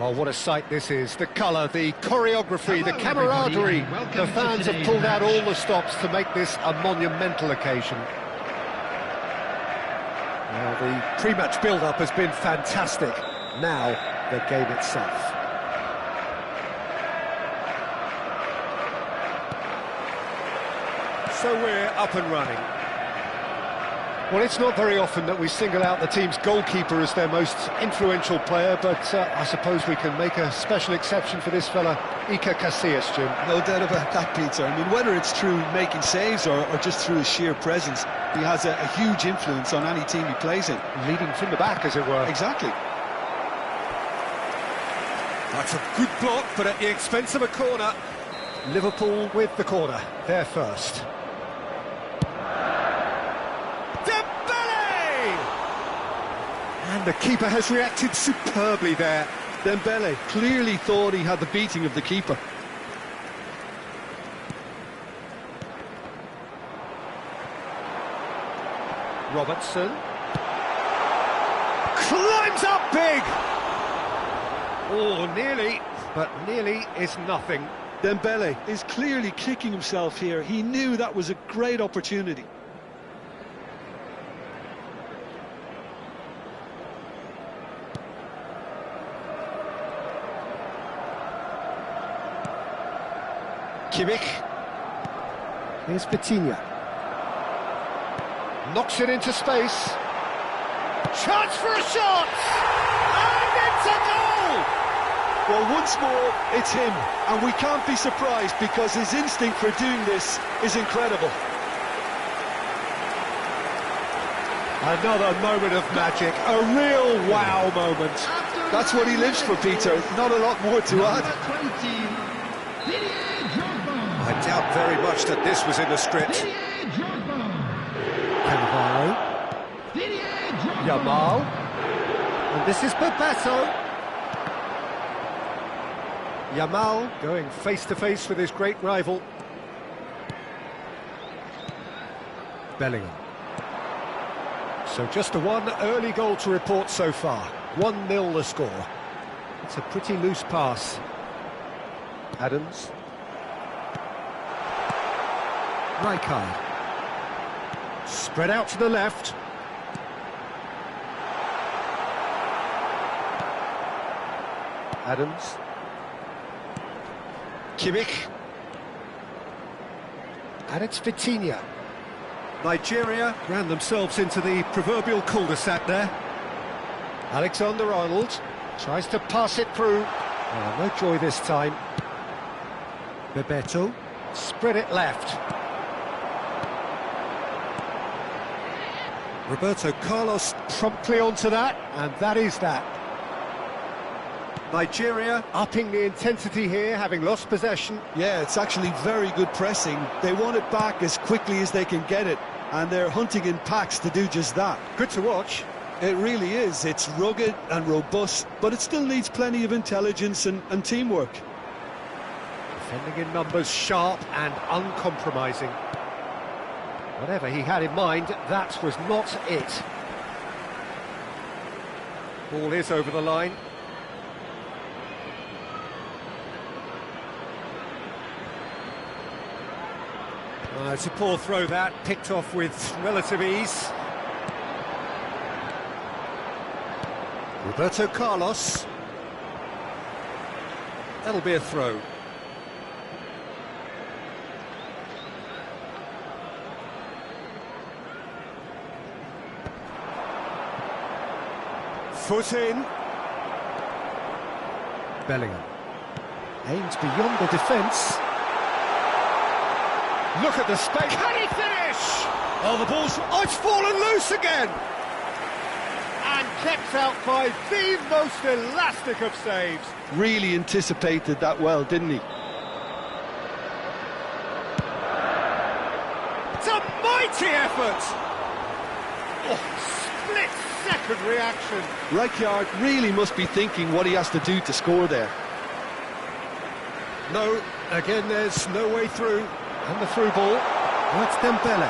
Well, what a sight this is. The colour, the choreography, the camaraderie. The fans have pulled out all the stops to make this a monumental occasion. Well, the pre-match build-up has been fantastic. Now, the game itself. So we're up and running. Well, it's not very often that we single out the team's goalkeeper as their most influential player, but I suppose we can make a special exception for this fella, Iker Casillas, Jim. No doubt about that, Peter. I mean, whether it's through making saves or just through his sheer presence, he has a huge influence on any team he plays in. Leading from the back, as it were. Exactly. That's a good block, but at the expense of a corner. Liverpool with the corner, they're first. And the keeper has reacted superbly there. Dembele clearly thought he had the beating of the keeper. Robertson. Climbs up big! Oh, nearly, but nearly is nothing. Dembele is clearly kicking himself here. He knew that was a great opportunity. Kimmich. Here's Vitinha. Knocks it into space. Chance for a shot! And it's a goal! Well, once more, it's him. And we can't be surprised because his instinct for doing this is incredible. Another moment of magic. A real wow moment. That's what he lives for, Peter. Not a lot more to add. I doubt very much that this was in the script. Cannavaro. Yamal. And this is Bebeto. Yamal going face-to-face with his great rival. Bellingham. So just the one early goal to report so far. 1-0 the score. It's a pretty loose pass. Adams. Rijkaard. Spread out to the left. Adams. Kimmich. And it's Vitinha. Nigeria ran themselves into the proverbial cul-de-sac there. Alexander-Arnold tries to pass it through. Oh, no joy this time. Bebeto. Spread it left. Roberto Carlos promptly onto that, and that is that. Nigeria upping the intensity here, having lost possession. Yeah, it's actually very good pressing. They want it back as quickly as they can get it, and they're hunting in packs to do just that. Good to watch. It really is. It's rugged and robust, but it still needs plenty of intelligence and teamwork. Defending in numbers, sharp and uncompromising. Whatever he had in mind, that was not it. Ball is over the line. It's a poor throw that, picked off with relative ease. Roberto Carlos. That'll be a throw. Foot in. Bellingham. Aimed beyond the defence. Look at the space. Can he finish? Oh, the ball's... Oh, it's fallen loose again! And kept out by the most elastic of saves. Really anticipated that well, didn't he? It's a mighty effort! Oh, split-second reaction. Rijkaard really must be thinking what he has to do to score there. No, again there's no way through. And the through ball. That's Dembele.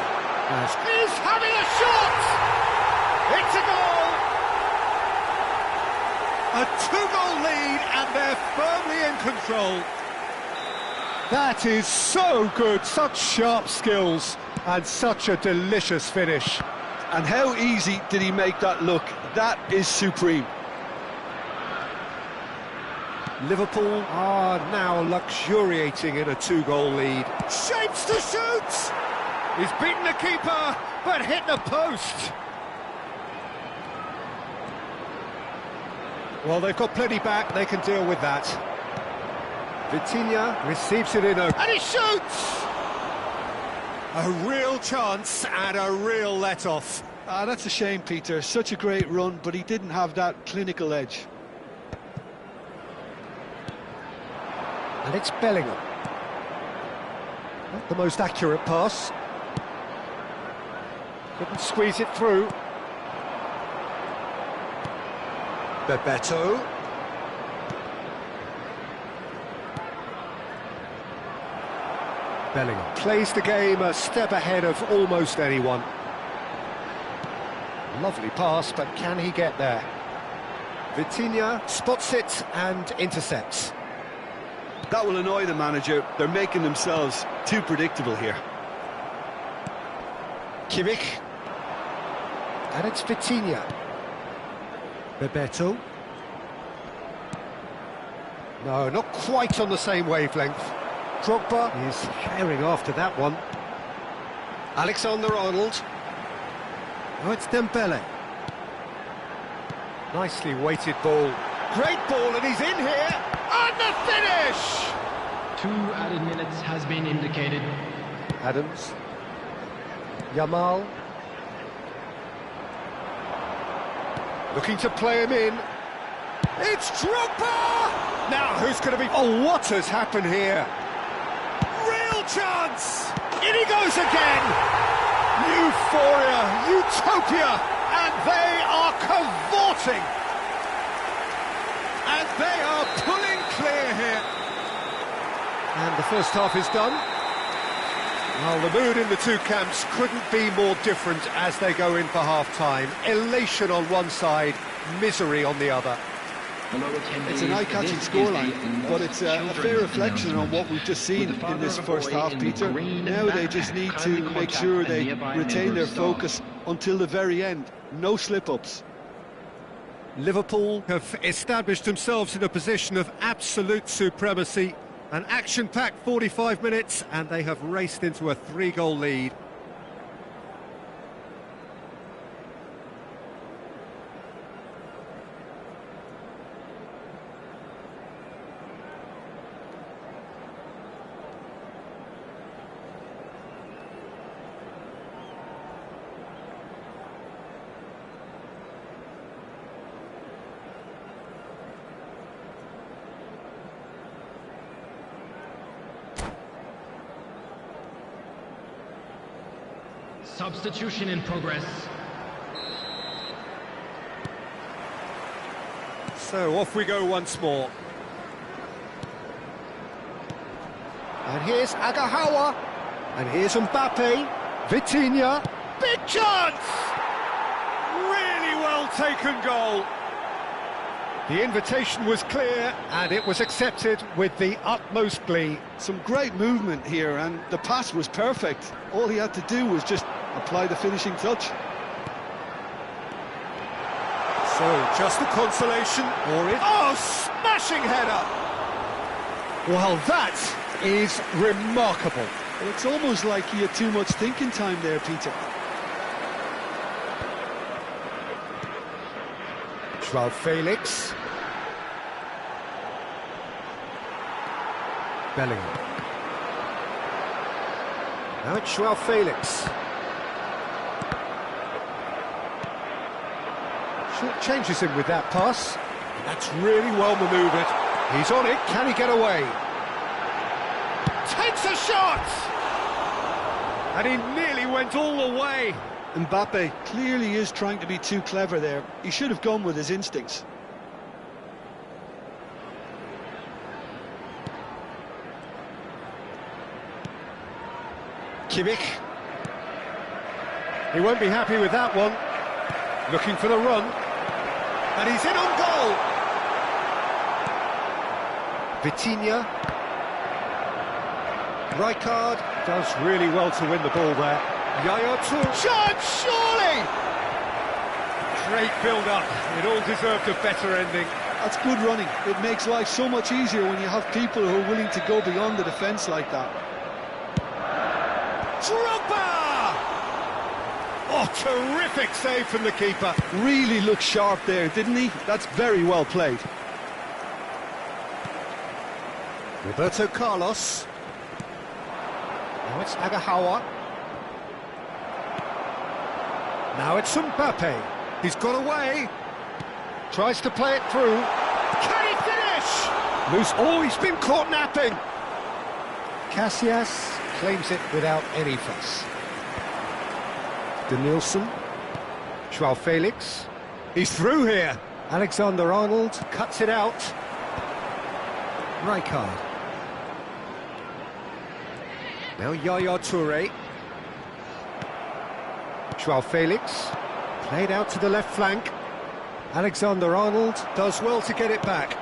He's having a shot! It's a goal! A two-goal lead, and they're firmly in control. That is so good, such sharp skills, and such a delicious finish. And how easy did he make that look? That is supreme. Liverpool are now luxuriating in a two-goal lead. Shapes to shoot! He's beaten the keeper, but hit the post. Well, they've got plenty back, they can deal with that. Vitinha receives it in and he shoots! A real chance and a real let-off. That's a shame, Peter. Such a great run, but he didn't have that clinical edge. And it's Bellingham. Not the most accurate pass. Couldn't squeeze it through. Bebeto. Bellingham plays the game a step ahead of almost anyone. Lovely pass, but can he get there? Vitinha spots it and intercepts. That will annoy the manager. They're making themselves too predictable here. Kimmich. And it's Vitinha. Bebeto. No, not quite on the same wavelength. Drogba is herring after that one. Alexander-Arnold. Oh, it's Dembele. Nicely weighted ball. Great ball, and he's in here. And the finish! 2 added minutes has been indicated. Adams. Yamal. Looking to play him in. It's Drogba! Now, who's going to be... Oh, what has happened here? Real chance! In he goes again! Euphoria, utopia, and they are cavorting! And they are pulling clear here. And the first half is done. Well, the mood in the two camps couldn't be more different as they go in for half-time. Elation on one side, misery on the other. It's an eye-catching scoreline, but it's a fair reflection on what we've just seen in this first half, Peter. Now they just need to make sure they retain their focus until the very end. No slip-ups. Liverpool have established themselves in a position of absolute supremacy. An action-packed 45 minutes, and they have raced into a 3-goal lead. Substitution in progress. So off we go once more. And here's Agahawa. And here's Mbappe. Vitinha. Big chance! Really well taken goal. The invitation was clear and it was accepted with the utmost glee. Some great movement here, and the pass was perfect. All he had to do was just apply the finishing touch. So, just a consolation, or it... Oh, smashing header! Well, that is remarkable. Well, it's almost like he had too much thinking time there, Peter. João Felix. Bellingham. Now it's João Felix. Short changes him with that pass. That's really well manoeuvred. He's on it. Can he get away? Takes a shot! And he nearly went all the way. Mbappe clearly is trying to be too clever there. He should have gone with his instincts. Kimmich. He won't be happy with that one. Looking for the run. And he's in on goal. Vitinha. Rijkaard does really well to win the ball there. Yaya Toure. Chance, surely! Great build-up. It all deserved a better ending. That's good running. It makes life so much easier when you have people who are willing to go beyond the defence like that. Drogba! Oh, terrific save from the keeper. Really looked sharp there, didn't he? That's very well played. Roberto Carlos. Now it's Agahawa. Now it's Mbappe. He's got away. Tries to play it through. Can he finish? Loose. Oh, he's been caught napping. Casillas claims it without any fuss. Denilson. Joao Felix. He's through here. Alexander-Arnold cuts it out. Rijkaard. Now Yaya Toure. Joao Felix. Played out to the left flank. Alexander-Arnold does well to get it back.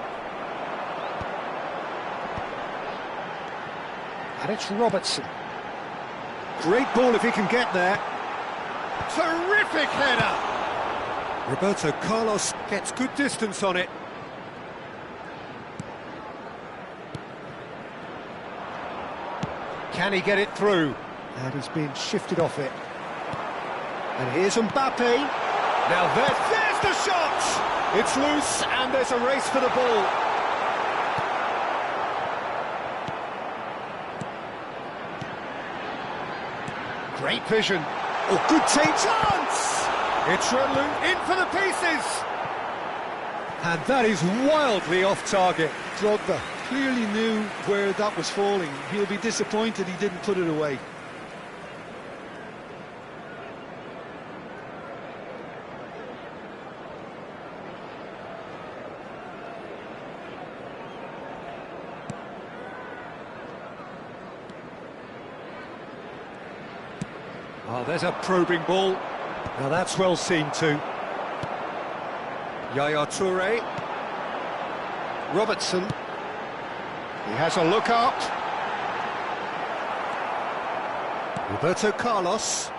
And it's Robertson. Great ball if he can get there. Terrific header! Roberto Carlos gets good distance on it. Can he get it through? And he's been shifted off it. And here's Mbappe. Now there's the shot! It's loose and there's a race for the ball. Great vision. Oh, good take. Chance! It's Relou in for the pieces. And that is wildly off target. Drogba clearly knew where that was falling. He'll be disappointed he didn't put it away. Oh, there's a probing ball. Now that's well seen too. Yaya Toure. Robertson. He has a look up. Roberto Carlos.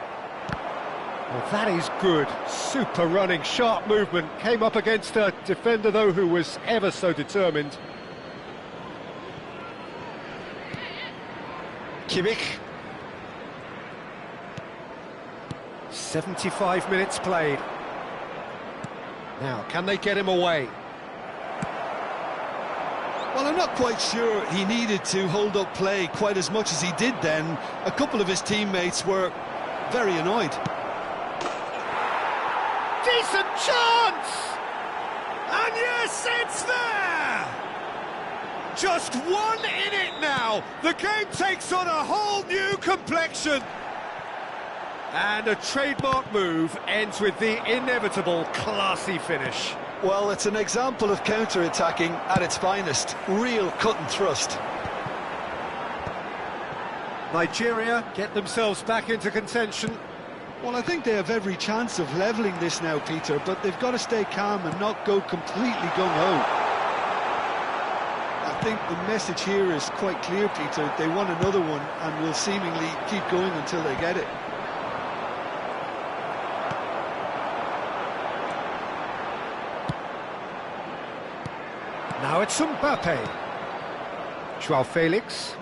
Well, that is good. Super running, sharp movement. Came up against a defender, though, who was ever so determined. Kimmich. 75 minutes played. Now, can they get him away? Well, I'm not quite sure he needed to hold up play quite as much as he did then. A couple of his teammates were very annoyed. Decent chance! And yes, it's there! Just one in it now. The game takes on a whole new complexion. And a trademark move ends with the inevitable classy finish. Well, it's an example of counter-attacking at its finest. Real cut and thrust. Nigeria get themselves back into contention. Well, I think they have every chance of levelling this now, Peter, but they've got to stay calm and not go completely gung-ho. I think the message here is quite clear, Peter. They want another one and will seemingly keep going until they get it. Now it's Mbappe. Joao Felix.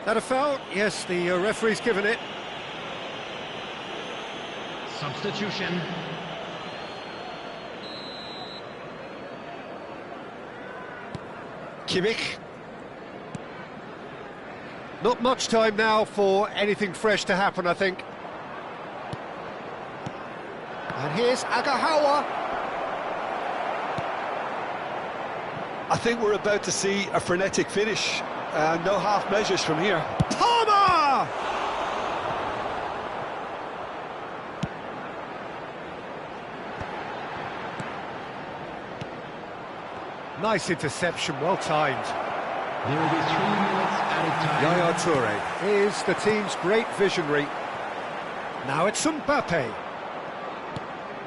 That a foul? Yes, the referee's given it. Substitution. Kimmich. Not much time now for anything fresh to happen, I think. And here's Agahawa. I think we're about to see a frenetic finish. No half measures from here. Palmer! Nice interception, well timed. There will be 3 minutes added time. Yaya Toure is the team's great visionary. Now it's Mbappe.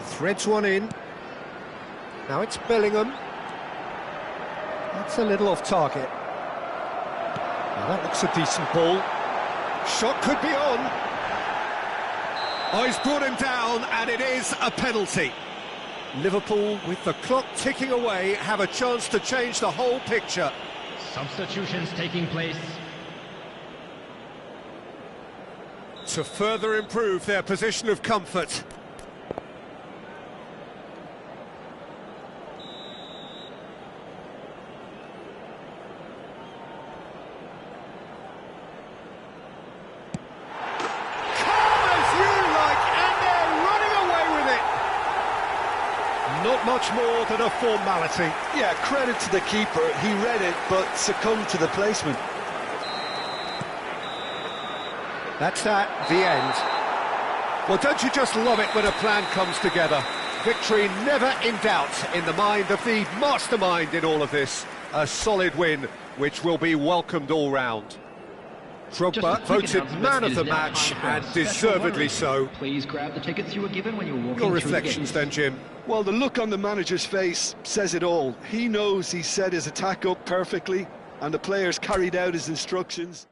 Threads one in. Now it's Bellingham. That's a little off target. Now that looks a decent ball. Shot could be on. Oh, he's brought him down, and it is a penalty. Liverpool, with the clock ticking away, have a chance to change the whole picture. Substitutions taking place. To further improve their position of comfort. Not much more than a formality. Yeah, credit to the keeper. He read it, but succumbed to the placement. That's that, the end. Well, don't you just love it when a plan comes together? Victory never in doubt in the mind of the mastermind in all of this. A solid win, which will be welcomed all round. Drogba voted man of the match, and deservedly so. Please grab the tickets you were given when you were walking Your through reflections then, Jim? Well, the look on the manager's face says it all. He knows he set his attack up perfectly, and the players carried out his instructions.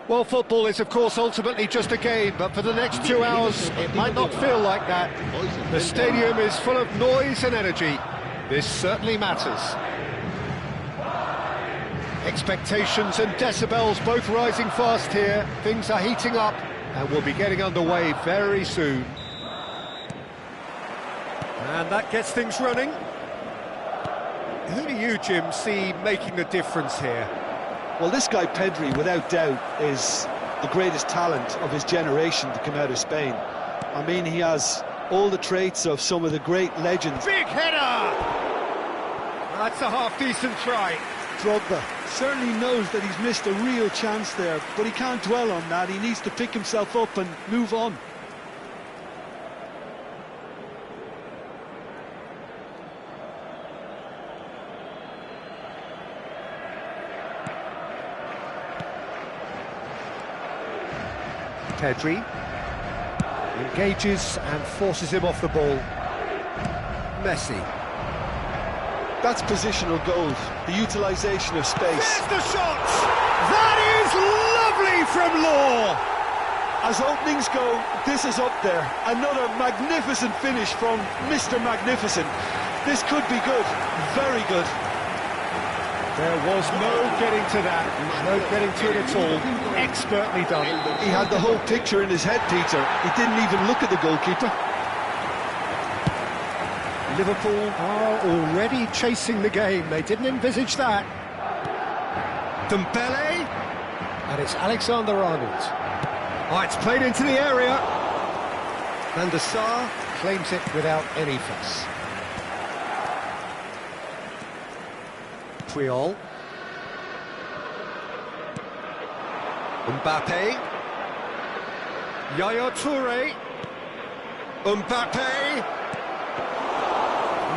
Well, football is, of course, ultimately just a game, but for the next 2 hours, it might not feel like that. The stadium is full of noise and energy. This certainly matters. Expectations and decibels both rising fast here. Things are heating up, and we'll be getting underway very soon. And that gets things running. Who do you, Jim, see making the difference here? Well, this guy Pedri, without doubt, is the greatest talent of his generation to come out of Spain. I mean, he has all the traits of some of the great legends. Big header! That's a half-decent try. Drogba certainly knows that he's missed a real chance there, but he can't dwell on that. He needs to pick himself up and move on. Pedri engages and forces him off the ball. Messi. That's positional goal, the utilisation of space. There's the shot! That is lovely from Law! As openings go, this is up there. Another magnificent finish from Mr. Magnificent. This could be good, very good. There was no getting to that, no getting to it at all. Expertly done. He had the whole picture in his head, Peter. He didn't even look at the goalkeeper. Liverpool are already chasing the game. They didn't envisage that. Dembele. And it's Alexander-Arnold. Oh, it's played into the area. And the Sar claims it without any fuss. Puyol. Mbappe. Yaya Toure. Mbappe.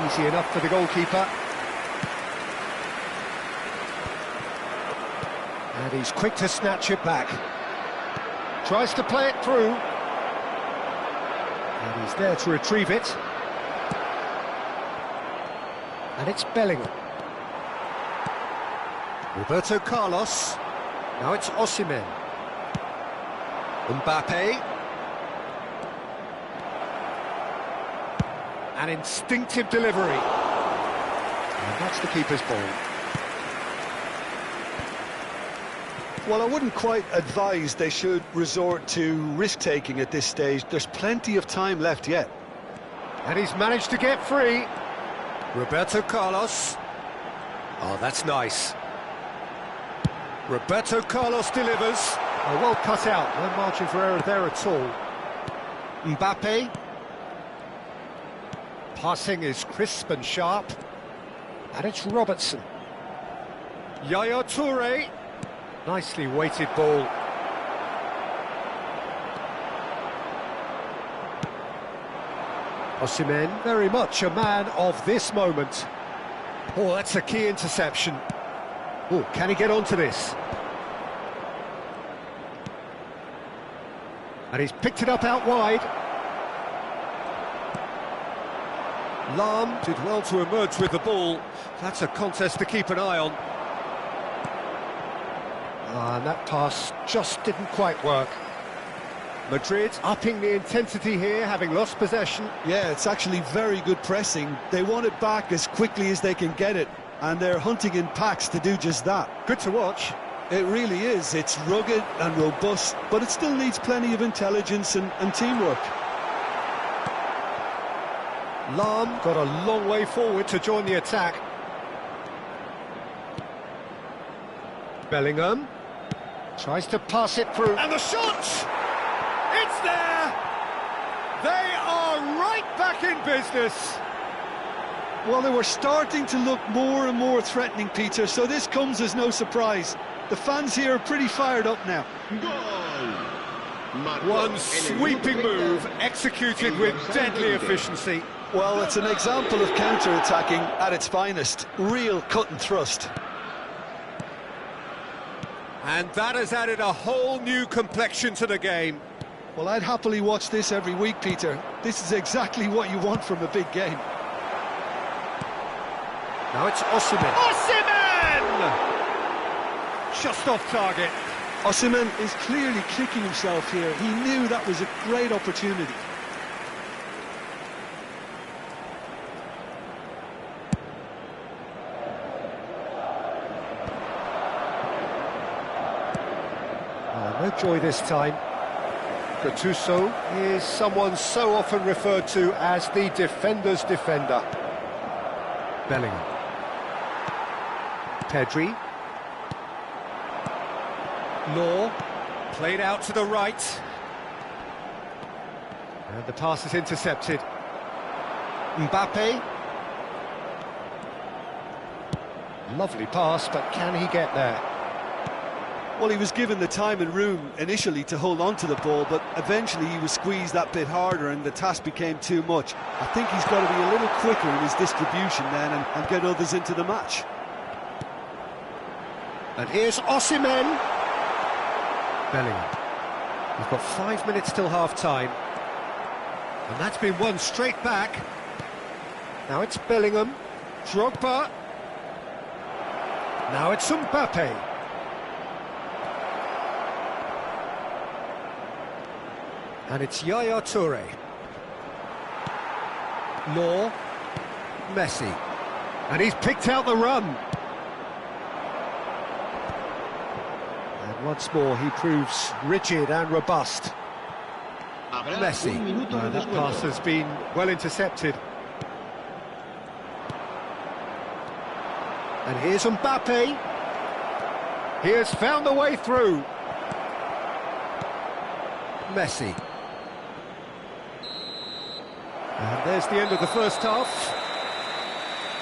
Easy enough for the goalkeeper. And he's quick to snatch it back. Tries to play it through. And he's there to retrieve it. And it's Bellingham. Roberto Carlos. Now it's Osimhen. Mbappe. An instinctive delivery. And that's the keeper's ball. Well, I wouldn't quite advise they should resort to risk-taking at this stage. There's plenty of time left yet. And he's managed to get free. Roberto Carlos. Oh, that's nice. Roberto Carlos delivers. Oh, well cut out. No margin for error there at all. Mbappe. Passing is crisp and sharp. And it's Robertson. Yaya Toure. Nicely weighted ball. Osimhen, very much a man of this moment. Oh, that's a key interception. Oh, can he get onto this? And he's picked it up out wide. Lahm did well to emerge with the ball. That's a contest to keep an eye on. And that pass just didn't quite work. Madrid upping the intensity here, having lost possession. Yeah, it's actually very good pressing. They want it back as quickly as they can get it, and they're hunting in packs to do just that. Good to watch. It really is. It's rugged and robust, but it still needs plenty of intelligence and teamwork. Lahm got a long way forward to join the attack. Bellingham tries to pass it through. And the shot! It's there! They are right back in business. Well, they were starting to look more and more threatening, Peter, so this comes as no surprise. The fans here are pretty fired up now. One sweeping move executed with deadly efficiency. Well, it's an example of counter-attacking at its finest. Real cut and thrust. And that has added a whole new complexion to the game. Well, I'd happily watch this every week, Peter. This is exactly what you want from a big game. Now it's Osimhen. Osimhen! Just off target. Osimhen is clearly kicking himself here. He knew that was a great opportunity. No joy this time. Gattuso is someone so often referred to as the defender's defender. Bellingham. Pedri. Law. Played out to the right. And the pass is intercepted. Mbappe. Lovely pass, but can he get there? Well, he was given the time and room initially to hold on to the ball, but eventually he was squeezed that bit harder and the task became too much. I think he's got to be a little quicker in his distribution then and get others into the match. And here's Osimhen. Bellingham. We've got 5 minutes till half-time. And that's been won straight back. Now it's Bellingham. Drogba. Now it's Mbappe. And it's Yaya Toure. Law. Messi. And he's picked out the run. And once more he proves rigid and robust. Messi. That pass has been well intercepted. And here's Mbappe. He has found the way through. Messi. And there's the end of the first half.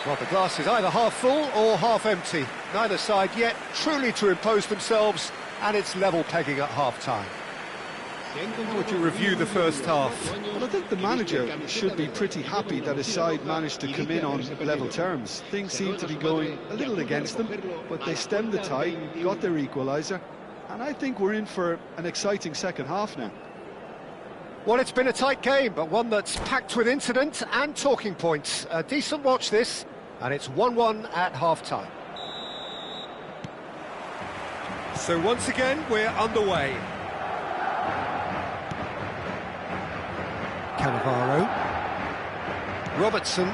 Well, the glass is either half full or half empty. Neither side yet truly to impose themselves, and it's level pegging at half-time. How would you review the first half? Well, I think the manager should be pretty happy that his side managed to come in on level terms. Things seem to be going a little against them, but they stemmed the tide, got their equaliser, and I think we're in for an exciting second half now. Well, it's been a tight game, but one that's packed with incident and talking points. A decent watch this, and it's 1-1 at half-time. So once again, we're underway. Cannavaro. Robertson.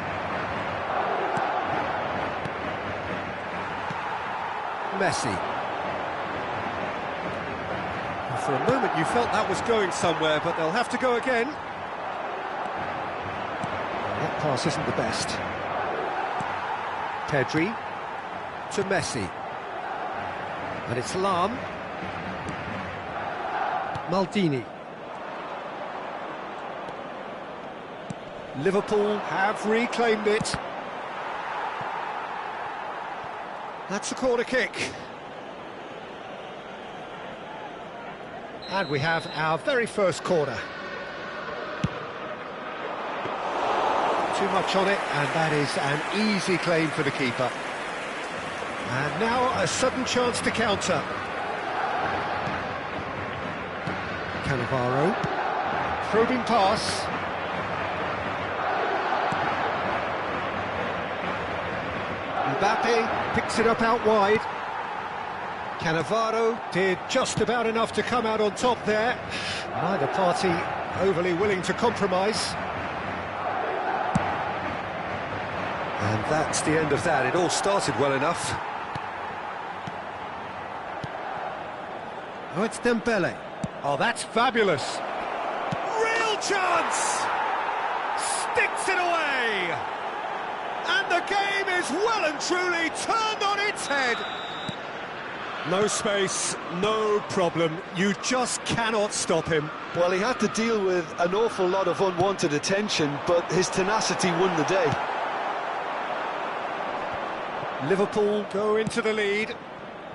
Messi. For a moment you felt that was going somewhere, but they'll have to go again. That pass isn't the best. Pedri to Messi. And it's Lam. Maldini. Liverpool have reclaimed it. That's a corner kick. And we have our very first corner. Too much on it, and that is an easy claim for the keeper. And now a sudden chance to counter. Cannavaro. Probing pass. Mbappe picks it up out wide. Cannavaro did just about enough to come out on top there. Neither party overly willing to compromise. And that's the end of that. It all started well enough. Oh, it's Dembele. Oh, that's fabulous. Real chance! Sticks it away! And the game is well and truly turned on its head. No space, no problem. You just cannot stop him. Well, he had to deal with an awful lot of unwanted attention, but his tenacity won the day. Liverpool go into the lead.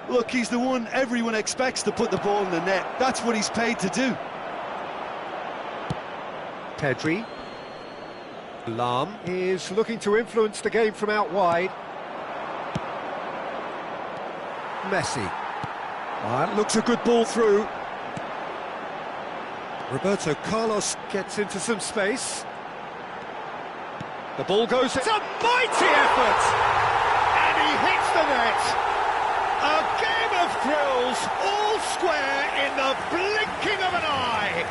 Look, he's the one everyone expects to put the ball in the net. That's what he's paid to do. Pedri. Lam is looking to influence the game from out wide. Messi. That looks a good ball through. Roberto Carlos gets into some space. The ball goes... It's a mighty effort! And he hits the net! A game of thrills, all square in the blinking of an eye!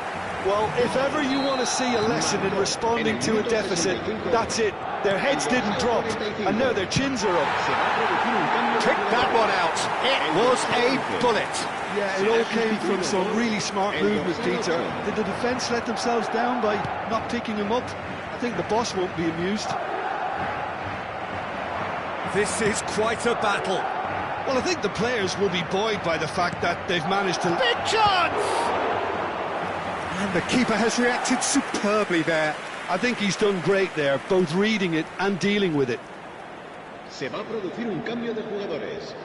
Well, if ever you want to see a lesson in responding to a deficit, that's it. Their heads didn't drop, and now their chins are up. Picked that one out. It was a bullet. Yeah, it all came from some really smart movement, Peter. Did the defence let themselves down by not picking him up? I think the boss won't be amused. This is quite a battle. Well, I think the players will be buoyed by the fact that they've managed to... Big chance! And the keeper has reacted superbly there. I think he's done great there, both reading it and dealing with it. Se va a producir un cambio de jugadores.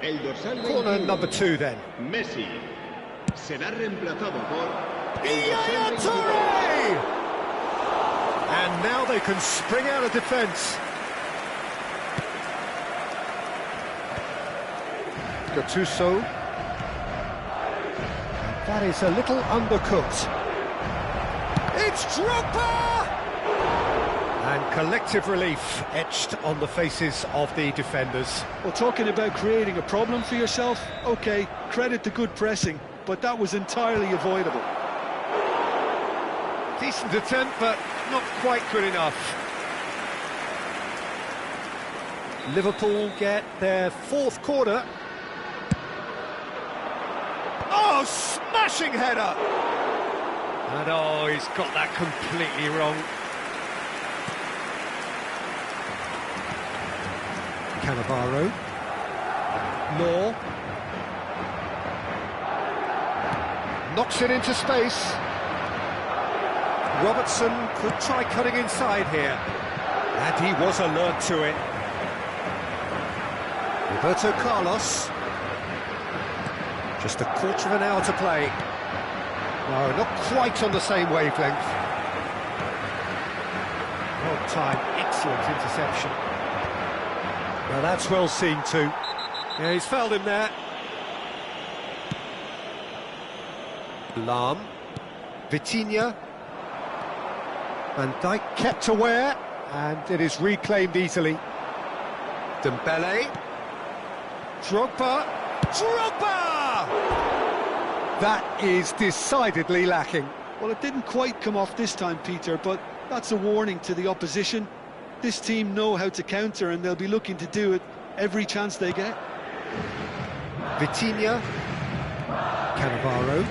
El dorsal Corner number 2 then. Messi será reemplazado por Yaya Toure! And now they can spring out of defence. Gattuso. That is a little undercooked. It's Drogba! And And collective relief etched on the faces of the defenders. Well, talking about creating a problem for yourself, OK, credit the good pressing, but that was entirely avoidable. Decent attempt, but not quite good enough. Liverpool get their fourth corner. Oh, smashing header! And oh, he's got that completely wrong. Cannavaro. Law. Knocks it into space. Robertson could try cutting inside here. And he was alert to it. Roberto Carlos. Just a quarter of an hour to play. No, not quite on the same wavelength. Well timed, excellent interception. Now that's well seen too. Yeah, he's fouled him there. Lahm. Vitinha. Van Dijk kept aware, and it is reclaimed easily. Dembele. Drogba. That is decidedly lacking. Well, it didn't quite come off this time, Peter, but that's a warning to the opposition. This team know how to counter, and they'll be looking to do it every chance they get. Vitinha. Cannavaro.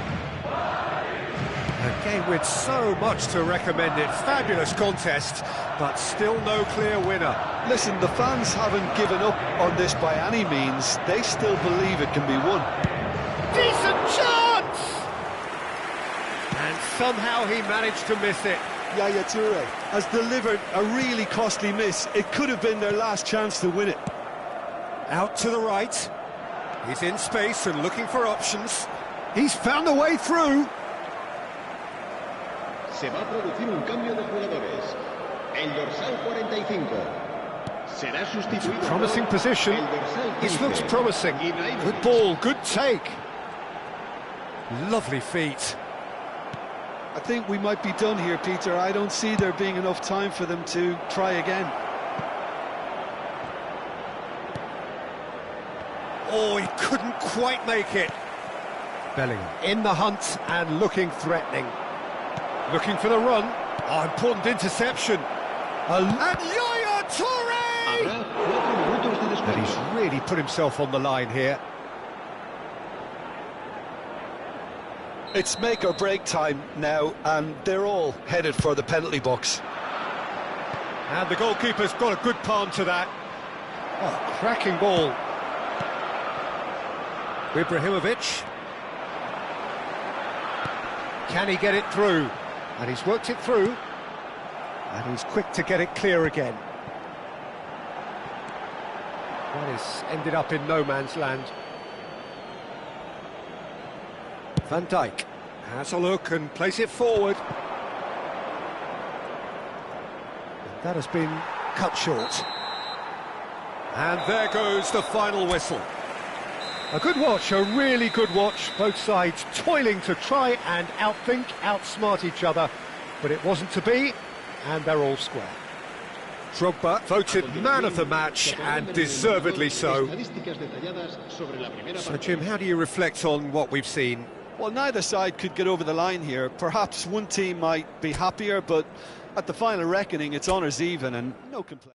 Again, with so much to recommend it. Fabulous contest, but still no clear winner. Listen, the fans haven't given up on this by any means. They still believe it can be won. Decent chance! And somehow he managed to miss it. Yaya Toure has delivered a really costly miss. It could have been their last chance to win it. Out to the right. He's in space and looking for options. He's found a way through. Se va a producir un cambio de jugadores. El dorsal 45. Será sustituido. Promising position. This looks promising. Good ball, good take. Lovely feet. I think we might be done here, Peter. I don't see there being enough time for them to try again. Oh, he couldn't quite make it. Bellingham in the hunt and looking threatening. Looking for the run. Oh, important interception. And Yaya Toure! But he's really put himself on the line here. It's make or break time now, and they're all headed for the penalty box. And the goalkeeper's got a good palm to that. Oh, cracking ball. Ibrahimovic. Can he get it through? And he's worked it through. And he's quick to get it clear again. That has ended up in no man's land. Van Dijk has a look and plays it forward. That has been cut short. And there goes the final whistle. A good watch, a really good watch. Both sides toiling to try and outthink, outsmart each other. But it wasn't to be, and they're all square. Drogba voted man of the match, and deservedly so. So, Jim, how do you reflect on what we've seen? Well, neither side could get over the line here. Perhaps one team might be happier, but at the final reckoning, it's honours even and no complaint.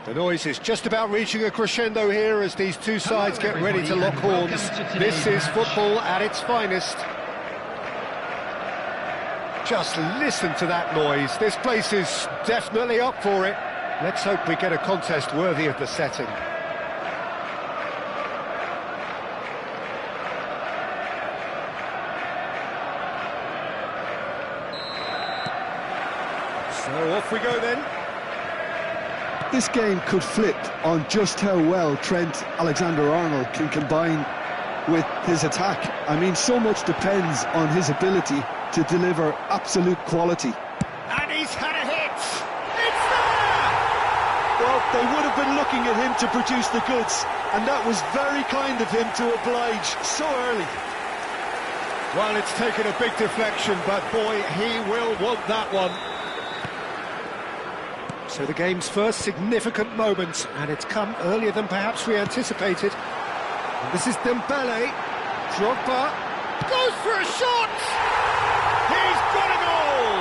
The noise is just about reaching a crescendo here as these two sides get ready to lock horns. This is football at its finest. Just listen to that noise. This place is definitely up for it. Let's hope we get a contest worthy of the setting. So off we go then. This game could flip on just how well Trent Alexander-Arnold can combine with his attack. I mean, so much depends on his ability to deliver absolute quality. And he's had a hit! It's there! Well, they would have been looking at him to produce the goods, and that was very kind of him to oblige so early. Well, it's taken a big deflection, but boy, he will want that one. So the game's first significant moment, and it's come earlier than perhaps we anticipated. And this is Dembele. Drogba goes for a shot! He's got a goal!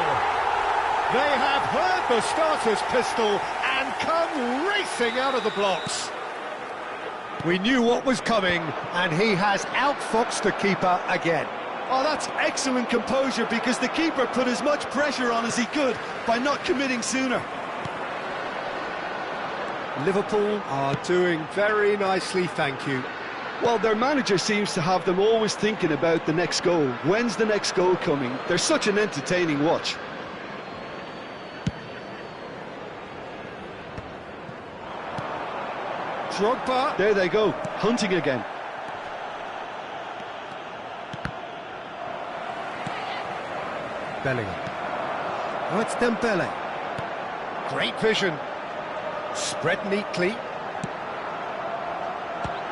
They have heard the starter's pistol and come racing out of the blocks. We knew what was coming, and he has outfoxed the keeper again. Oh, that's excellent composure, because the keeper put as much pressure on as he could by not committing sooner. Liverpool are doing very nicely, thank you. Well, their manager seems to have them always thinking about the next goal. When's the next goal coming? They're such an entertaining watch. Drogba. There they go, hunting again. Bellingham. Oh, it's Dembele. Great vision. Spread neatly.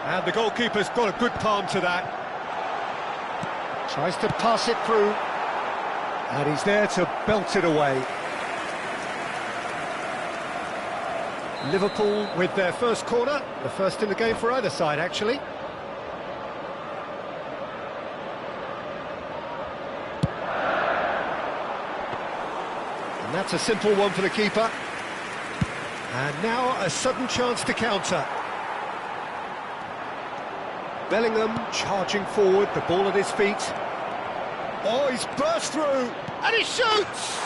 And the goalkeeper's got a good palm to that. Tries to pass it through. And he's there to belt it away. Liverpool with their first corner. The first in the game for either side, actually. And that's a simple one for the keeper. And now a sudden chance to counter. Bellingham charging forward, the ball at his feet. Oh, he's burst through, and he shoots!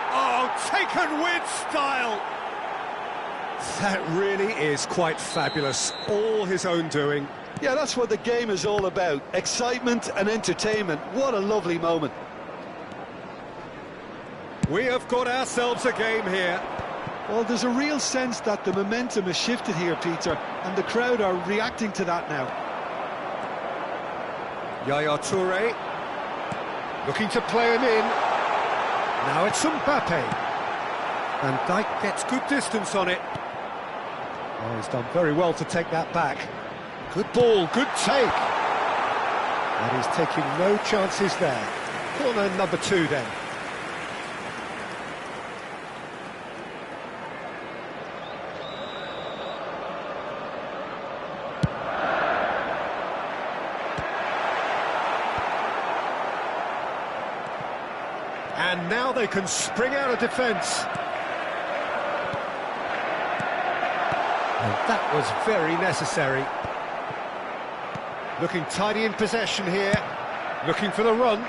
Oh, taken with style! That really is quite fabulous, all his own doing. Yeah, that's what the game is all about. Excitement and entertainment. What a lovely moment. We have got ourselves a game here. Well, there's a real sense that the momentum has shifted here, Peter, and the crowd are reacting to that now. Yaya Toure, looking to play him in. Now it's Mbappe. And Dijk gets good distance on it. Oh, he's done very well to take that back. Good ball, good take. And he's taking no chances there. Corner number 2 then. And now they can spring out of defence. And that was very necessary. Looking tidy in possession here. Looking for the run.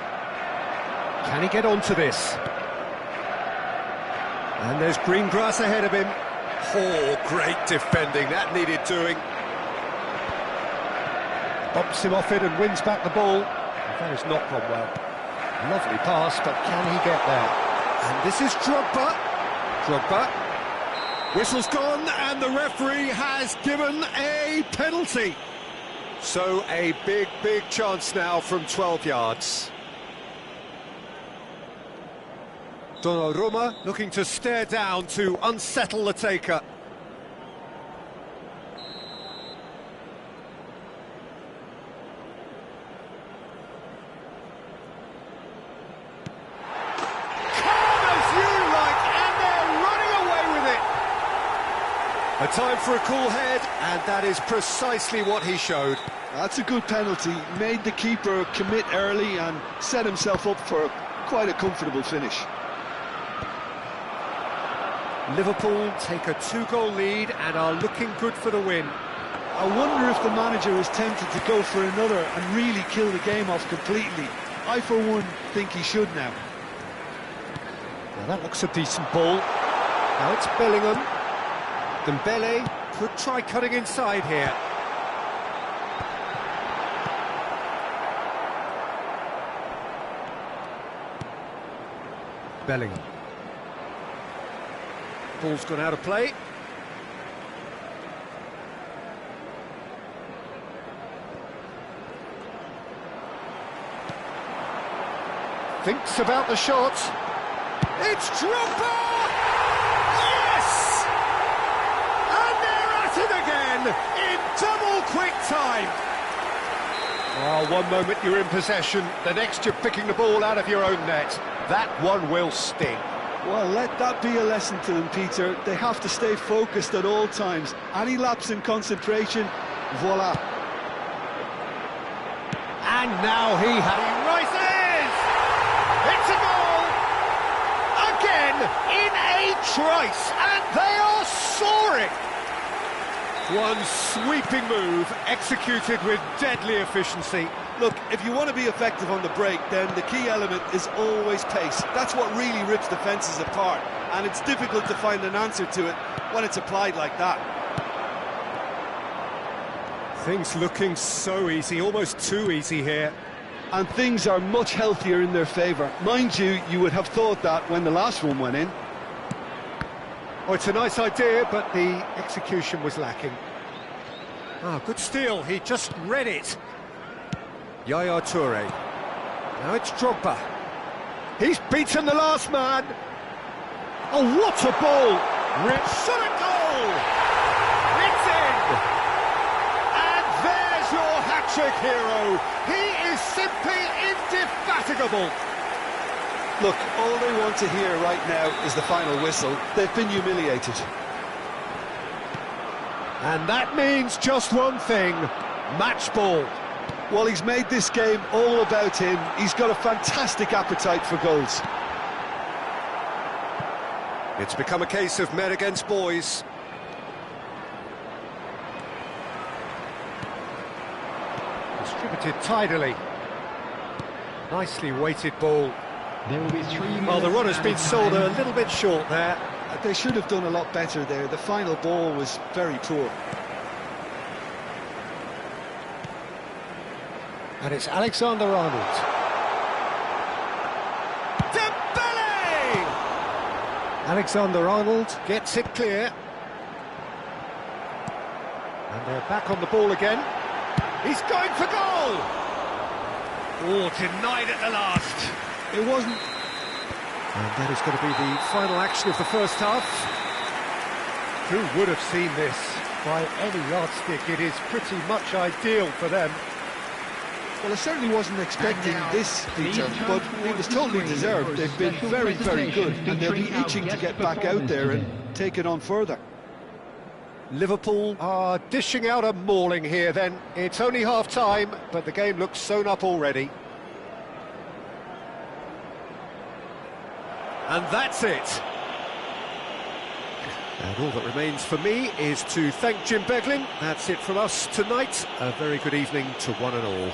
Can he get onto this? And there's green grass ahead of him. Oh, great defending. That needed doing. Bumps him off it and wins back the ball. And that has not gone well. Lovely pass, but can he get there? And this is Drogba. Drogba. Whistle's gone, and the referee has given a penalty. So a big, big chance now from 12 yards. Donnarumma looking to stare down to unsettle the taker. A time for a cool head, and that is precisely what he showed. That's a good penalty. Made the keeper commit early and set himself up for quite a comfortable finish. Liverpool take a 2-goal lead and are looking good for the win. I wonder if the manager is tempted to go for another and really kill the game off completely. I, for one, think he should now. Now that looks a decent ball. Now it's Bellingham. Dembele could try cutting inside here. Bellingham. Ball's gone out of play. Thinks about the shot. It's Drogba! Yes! And they're at it again in double quick time. Oh, one moment you're in possession, the next you're picking the ball out of your own net. That one will sting. Well, let that be a lesson to them, Peter. They have to stay focused at all times. Any lapse in concentration, voila. And now he rises! It's a goal! Again, in a trice, and they are soaring! One sweeping move, executed with deadly efficiency. Look, if you want to be effective on the break, then the key element is always pace. That's what really rips defences apart, and it's difficult to find an answer to it when it's applied like that. Things looking so easy, almost too easy here. And things are much healthier in their favour. Mind you, you would have thought that when the last one went in. Oh, it's a nice idea, but the execution was lacking. Ah, good steal, he just read it. Yaya Toure. Now it's Drogba. He's beaten the last man. Oh, what a ball! Shot a goal! It's in! And there's your hat-trick hero. He is simply indefatigable. Look, all they want to hear right now is the final whistle. They've been humiliated. And that means just one thing, match ball. Well, he's made this game all about him. He's got a fantastic appetite for goals. It's become a case of men against boys. Distributed tidily. Nicely weighted ball. There will be 3 minutes. Well, the run has been sold a little bit short there. They should have done a lot better there. The final ball was very poor. And it's Alexander-Arnold. Dembele! Alexander-Arnold gets it clear. And they're back on the ball again. He's going for goal! Oh, denied at the last. It wasn't... And that is going to be the final action of the first half. Who would have seen this? By any yardstick, it is pretty much ideal for them. Well, I certainly wasn't expecting this, Peter, but it was totally deserved. They've been very, very good, and they'll be itching to get back out there and take it on further. Liverpool are dishing out a mauling here then. It's only half-time, but the game looks sewn up already. And that's it. And all that remains for me is to thank Jim Beglin. That's it from us tonight. A very good evening to one and all.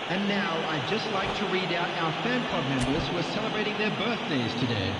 And now I'd just like to read out our fan club members who are celebrating their birthdays today.